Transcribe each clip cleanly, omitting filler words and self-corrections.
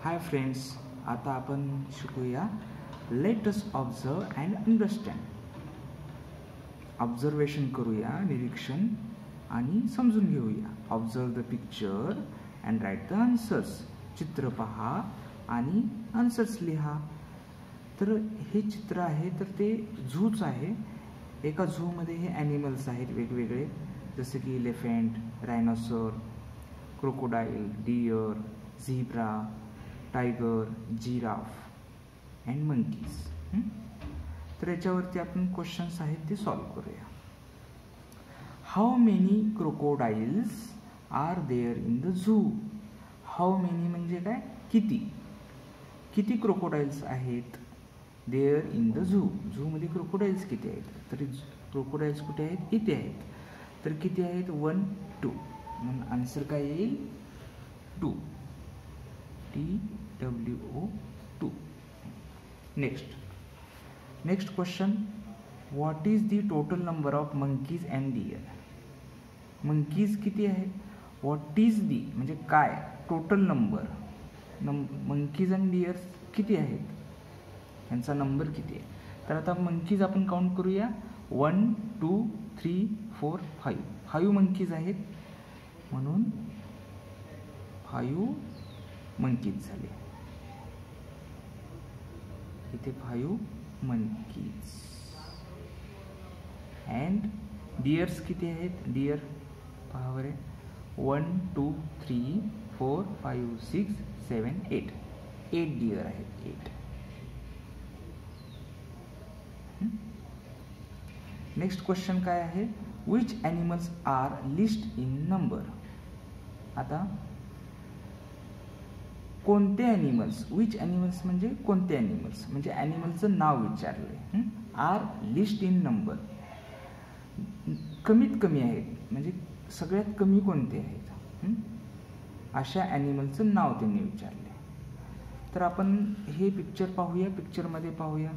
Hi friends, आता आपण शिकूया let us observe and understand. Observation करूया, निरीक्षण आणि समजून घेऊया. Observe the picture and write the answers. चित्र पहा आणि आन्सर्स लिहा. तर हे चित्र आहे तर ते झूच आहे. एका झूमध्ये हे ॲनिमल्स आहेत वेगवेगळे, जसे की elephant, rhinoceros, crocodile, deer, zebra, tiger, giraffe and monkeys. तर याच्यावरती आपण क्वेश्चन्स आहेत ते सॉल्व करूया. How many crocodiles are there in the zoo. How many म्हणजे काय, किती. किती क्रोकोडाईल्स आहेत देअर इन द झू. झूमध्ये क्रोकोडाईल्स किती आहेत, तर क्रोकोडाईल्स कुठे आहेत, इथे आहेत. तर किती आहेत, 1, 2. म्हणून आन्सर काय येईल, 2. TWO2. Next question. What is the total number of monkeys and deer. Monkeys किती आहेत, व्हॉट इज दी म्हणजे काय, total number. Monkeys and deers किती आहेत, यांचा नंबर किती आहे. तर आता मंकीज आपण काउंट करूया. 1, 2, 3, 4, 5. 5 मंकीज आहेत, म्हणून 5 मंकीज झाले. इथे 5 मंकीज. अँड डियर्स किती आहेत, डियर पहा बरे. 1, 2, 3, 4, 5, 6, 7, 8. 8 डियर आहेत, 8. नेक्स्ट क्वेश्चन काय आहे, which animals are list in number. आता कोणते ॲनिमल्स, विच ॲनिमल्स म्हणजे कोणते ॲनिमल्स, म्हणजे ॲनिमलचं नाव विचारले. आर लिस्ट इन नंबर, कमीत कमी आहेत म्हणजे सगळ्यात कमी कोणते आहेत, अशा ॲनिमलचं नाव त्यांनी विचारले. तर आपण हे पिक्चर पाहूया. पिक्चरमध्ये पाहूया,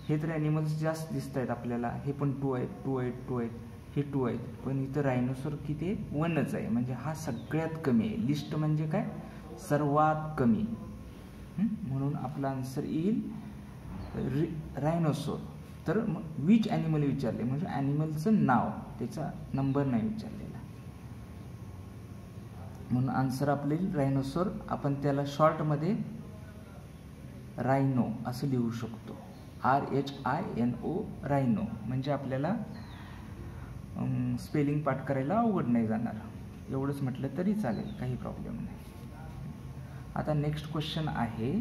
हे तर ॲनिमल्स जास्त दिसत आहेत आपल्याला. हे पण 2 आहेत, 2 आहेत, 2 आहेत, हे 2 आहेत. पण इथं रायनोसॉर किती आहे, 1च आहे. म्हणजे हा सगळ्यात कमी आहे. लिस्ट म्हणजे काय, सर्वात कमी. म्हणून आपला आन्सर येईल रायनोसॉर. तर विच ॲनिमल विचारले म्हणजे ॲनिमलचं नाव, त्याचा नंबर नाही विचारलेला. म्हणून आन्सर आपले रायनोसॉर. आपण त्याला शॉर्टमध्ये रायनो असं लिहू शकतो. RHINO, रायनो. म्हणजे आपल्याला स्पेलिंग पाठ करायला अवघड नाही जाणार. एवढंच म्हटलं तरी चालेल, काही प्रॉब्लेम नाही. आता नेक्स्ट क्वेश्चन आहे,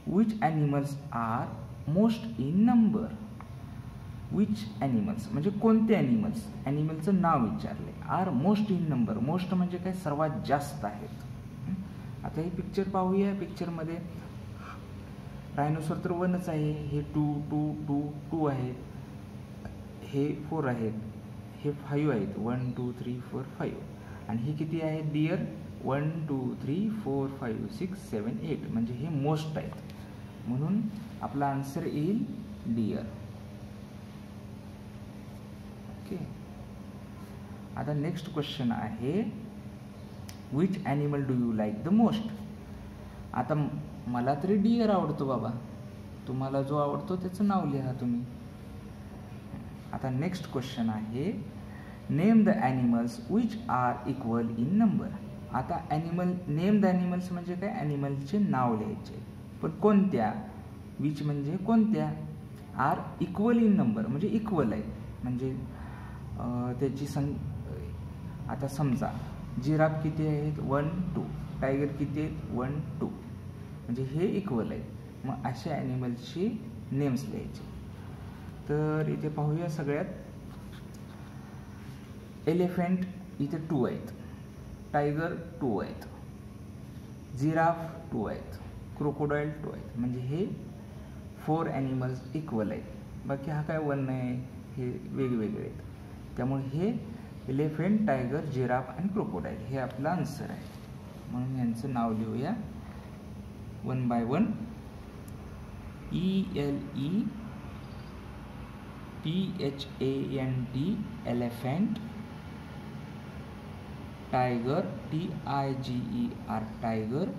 which animals are most in number. Which animals म्हणजे कोणते ॲनिमल्स, ॲनिमलचं नाव विचारले. Are most in number, most म्हणजे काय, सर्वात जास्त आहेत. आता हे पिक्चर पाहूया. पिक्चरमध्ये रायनोसॉर तर 1च आहे. हे 2, 2, 2, 2 आहेत. हे 4 आहेत. हे 5 आहेत. 1, 2, 3, 4, 5. आणि हे किती आहेत, डियर. 1, 2, 3, 4, 5, 6, 7, 8. म्हणजे हे मोस्ट आहेत. म्हणून आपला आन्सर येईल डियर. ओके. आता नेक्स्ट क्वेश्चन आहे, which animal do you like the most. आता मला तरी डियर आवडतो बाबा. तुम्हाला जो आवडतो त्याचं नाव लिहा तुम्ही. आता नेक्स्ट क्वेश्चन आहे, name the animals which are equal in number. आता ॲनिमल, नेम द ॲनिमल्स म्हणजे काय, ॲनिमलचे नाव लिहायचे. पण कोणत्या, विच म्हणजे कोणत्या, आर इक्वल इन नंबर म्हणजे इक्वल आहे. म्हणजे त्याची आता समजा जिराफ किती आहेत, 1, 2. टायगर किती आहेत, 1, 2. म्हणजे हे इक्वल आहे. मग अशा ॲनिमल्सची नेम्स लिहायचे. तर इथे पाहूया. सगळ्यात एलिफंट इथे 2 आहेत, टायगर 2 आहेत, जिराफ 2 आहेत, क्रोकोडाईल 2 आहेत. म्हणजे हे 4 ॲनिमल्स इक्वल आहेत. बाकी हा काय 1 नाही, हे वेगवेगळे आहेत. त्यामुळे हे एलिफंट, टायगर, जिराफ आणि क्रोकोडाईल हे आपलं आन्सर आहे. म्हणून यांचं नाव लिहूया 1 by 1. ELEPHANT, elephant. Tiger, TIGER, tiger.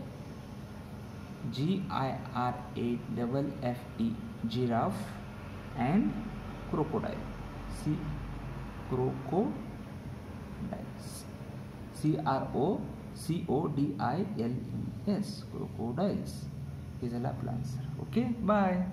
GIRAFFE, giraffe, and crocodile. Crocodiles. CROCODILES. Crocodiles is a Laplace answer. Okay, bye.